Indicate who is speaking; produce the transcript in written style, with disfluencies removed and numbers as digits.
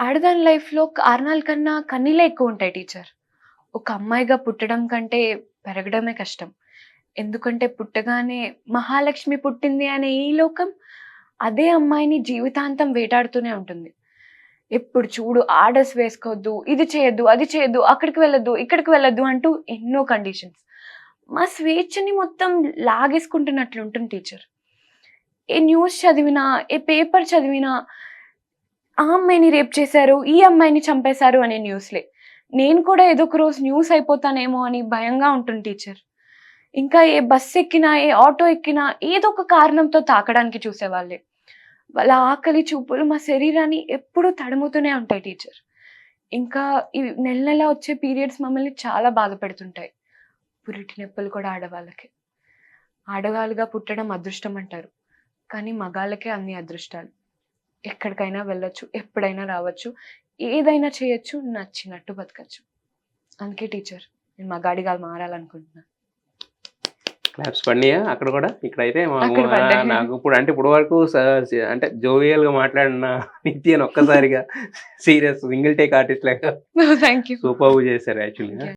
Speaker 1: ఆడదాని లైఫ్‌లో కారణాల కన్నా కన్నీళ్ళే ఎక్కువుంటాయి టీచర్. ఒక అమ్మాయిగా పుట్టడం కంటే పెరగడమే కష్టం. ఎందుకంటే పుట్టగానే మహాలక్ష్మి పుట్టింది అనే ఈ లోకం అదే అమ్మాయిని జీవితాంతం వేటాడుతూనే ఉంటుంది. ఎప్పుడు చూడు ఆ డ్రెస్ వేసుకోవద్దు, ఇది చేయొద్దు, అది చేయొద్దు, అక్కడికి వెళ్ళొద్దు, ఇక్కడికి వెళ్ళొద్దు అంటూ ఎన్నో కండిషన్స్. మా స్వేచ్ఛని మొత్తం లాగేసుకుంటున్నట్లుంటుంది టీచర్. ఏ న్యూస్ చదివినా, ఏ పేపర్ చదివినా ఆ అమ్మాయిని రేప్ చేశారు, ఈ అమ్మాయిని చంపేశారు అనే న్యూస్‌లే. నేను కూడా ఏదో ఒక రోజు న్యూస్ అయిపోతానేమో అని భయంగా ఉంటుంది టీచర్. ఇంకా ఏ బస్ ఎక్కినా, ఏ ఆటో ఎక్కినా ఏదో ఒక కారణంతో తాకడానికి చూసేవాళ్ళే. వాళ్ళ ఆకలి చూపులు మా శరీరాన్ని ఎప్పుడూ తడుముతూనే ఉంటాయి టీచర్. ఇంకా ఈ నెల నెలా వచ్చే పీరియడ్స్ మమ్మల్ని చాలా బాధ పెడుతుంటాయి. పురిటి నొప్పులు కూడా ఆడవాళ్ళకే. ఆడవాళ్ళుగా పుట్టడం అదృష్టం అంటారు. కానీ మగాళ్ళకే అన్ని అదృష్టాలు. ఎక్కడికైనా వెళ్ళొచ్చు, ఎప్పుడైనా రావచ్చు, ఏదైనా చేయొచ్చు, నచ్చినట్టు బతకచ్చు. అందుకే టీచర్ నేను మగాడిగా మారాలనుకుంటున్నా.
Speaker 2: క్లాప్స్ పడినాయా అక్కడ కూడా? ఇక్కడైతే
Speaker 1: అక్కడ పడ్డాయి.
Speaker 2: నాకు ఇప్పుడు అంటే ఇప్పుడు వరకు అంటే జోవియల్‌గా మాట్లాడిన నిత్యని ఒక్కసారిగా సీరియస్ సింగిల్ టేక్ ఆర్టిస్ట్ లాగా
Speaker 1: థాంక్ యూ.
Speaker 2: సూపర్బ్ చేశారు యాక్చువల్‌గా.